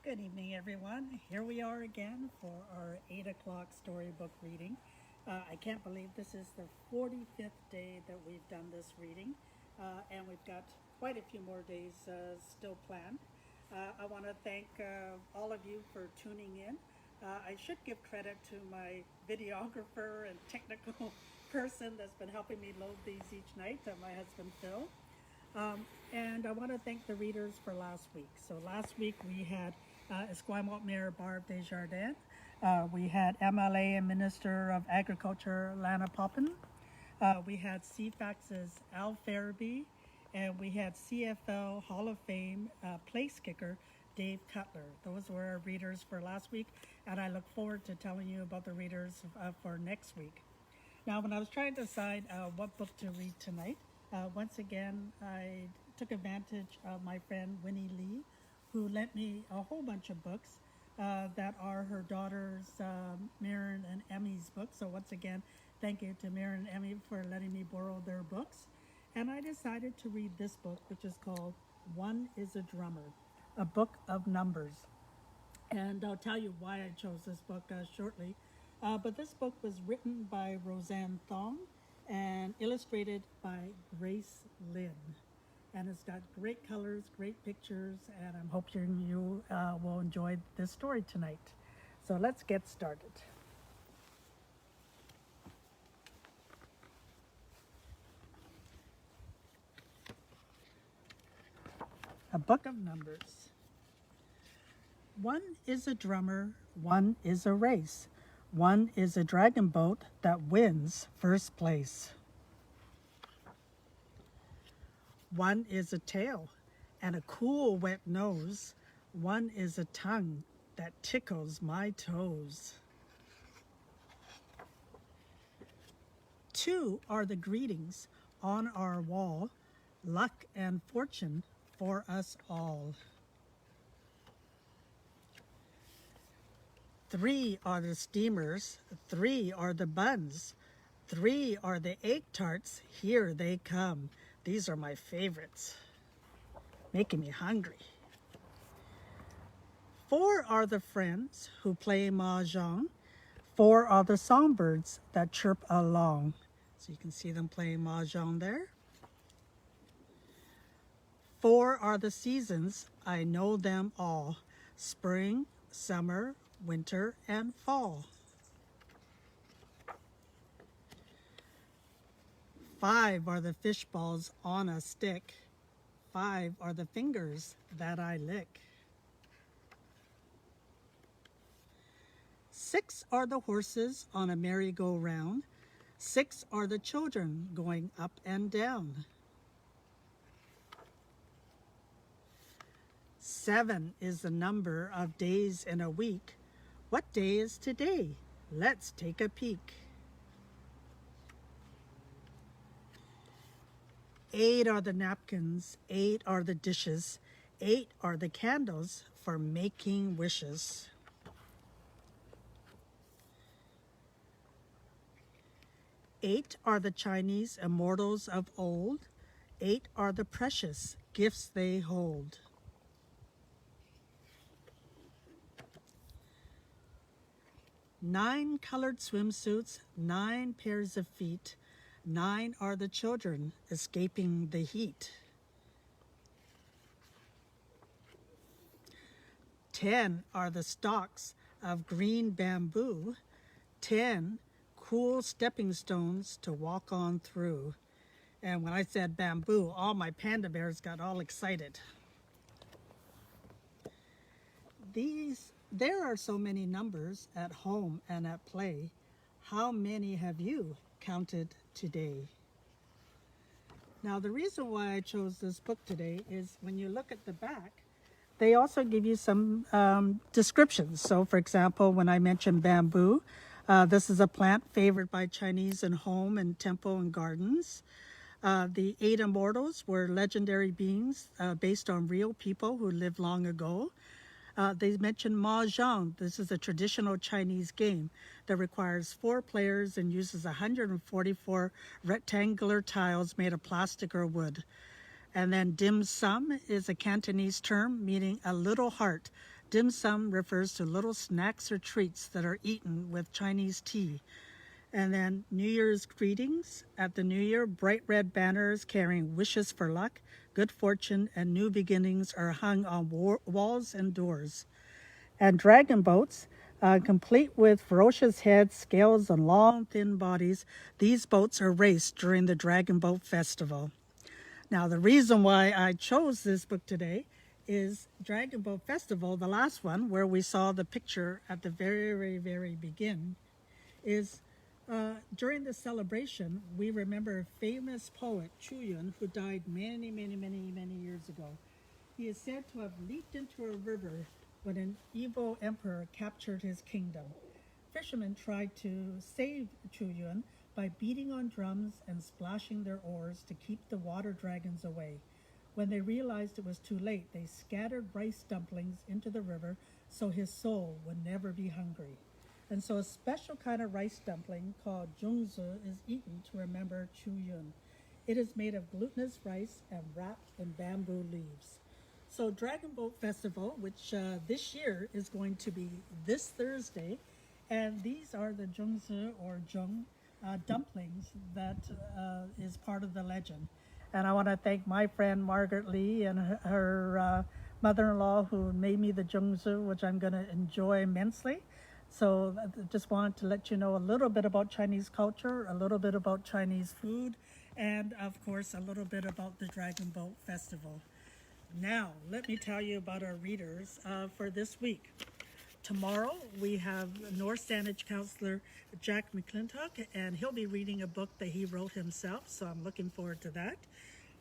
Good evening, everyone. Here we are again for our 8 o'clock storybook reading. I can't believe this is the 45th day that we've done this reading, and we've got quite a few more days still planned. I want to thank all of you for tuning in. I should give credit to my videographer and technical person that's been helping me load these each night, my husband Phil. And I want to thank the readers for last week. So last week we had Esquimalt Mayor Barb Desjardins. We had MLA and Minister of Agriculture Lana Poppin. We had CFAX's Al Farabee, and we had CFL Hall of Fame place kicker Dave Cutler. Those were our readers for last week, and I look forward to telling you about the readers for next week. Now, when I was trying to decide what book to read tonight, once again, I took advantage of my friend Winnie Lee, who lent me a whole bunch of books that are her daughters, Maren and Emmy's books. So once again, thank you to Maren and Emmy for letting me borrow their books. And I decided to read this book, which is called One is a Drummer, a book of numbers. And I'll tell you why I chose this book shortly. But this book was written by Roseanne Thong and illustrated by Grace Lynn. And it's got great colors, great pictures, and I'm hoping you will enjoy this story tonight. So let's get started. A book of numbers. One is a drummer, one is a race. One is a dragon boat that wins first place. One is a tail and a cool wet nose. One is a tongue that tickles my toes. Two are the greetings on our wall, luck and fortune for us all. Three are the steamers, three are the buns, three are the egg tarts, here they come. These are my favorites, making me hungry. Four are the friends who play mahjong. Four are the songbirds that chirp along. So you can see them playing mahjong there. Four are the seasons, I know them all. Spring, summer, winter, and fall. Five are the fish balls on a stick. Five are the fingers that I lick. Six are the horses on a merry-go-round. Six are the children going up and down. Seven is the number of days in a week. What day is today? Let's take a peek. 8 are the napkins, 8 are the dishes, 8 are the candles for making wishes. 8 are the Chinese immortals of old, 8 are the precious gifts they hold. 9 colored swimsuits, 9 pairs of feet, 9 are the children escaping the heat. 10 are the stalks of green bamboo, 10 cool stepping stones to walk on through. And when I said bamboo, all my panda bears got all excited. There are so many numbers at home and at play. How many have you counted today? Now, the reason why I chose this book today is when you look at the back, they also give you some descriptions. So, for example, when I mentioned bamboo, this is a plant favored by Chinese in home and temple and gardens. The 8 immortals were legendary beings based on real people who lived long ago. They mentioned mahjong. This is a traditional Chinese game that requires 4 players and uses 144 rectangular tiles made of plastic or wood. And then dim sum is a Cantonese term meaning a little heart dim sum refers to little snacks or treats that are eaten with Chinese tea. And then New Year's greetings. At the New Year, bright red banners carrying wishes for luck, good fortune, and new beginnings are hung on walls and doors. And dragon boats, complete with ferocious heads, scales, and long, thin bodies, these boats are raced during the Dragon Boat Festival. Now, the reason why I chose this book today is Dragon Boat Festival, the last one, where we saw the picture at the very beginning, is during the celebration, we remember a famous poet, Chu Yun, who died many years ago. He is said to have leaped into a river when an evil emperor captured his kingdom. Fishermen tried to save Chu Yun by beating on drums and splashing their oars to keep the water dragons away. When they realized it was too late, they scattered rice dumplings into the river so his soul would never be hungry. And so a special kind of rice dumpling called zhongzi is eaten to remember Chu Yun. It is made of glutinous rice and wrapped in bamboo leaves. So Dragon Boat Festival, which this year is going to be this Thursday, and these are the zhongzi or zhong dumplings that is part of the legend. And I want to thank my friend Margaret Lee and her mother-in-law who made me the zhongzi, which I'm going to enjoy immensely. So I just wanted to let you know a little bit about Chinese culture, a little bit about Chinese food, and of course a little bit about the Dragon Boat Festival. Now, let me tell you about our readers for this week. Tomorrow we have North Saanich Councillor Jack McClintock, and he'll be reading a book that he wrote himself, so I'm looking forward to that.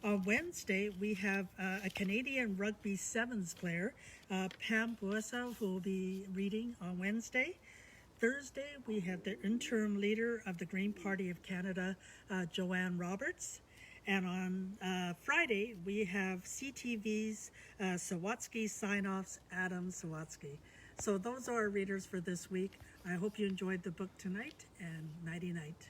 On Wednesday, we have a Canadian rugby sevens player, Pam Buessa, who will be reading on Wednesday. Thursday, we have the interim leader of the Green Party of Canada, Joanne Roberts. And on Friday, we have CTV's Sawatsky Sign-Offs, Adam Sawatsky. So those are our readers for this week. I hope you enjoyed the book tonight, and nighty-night.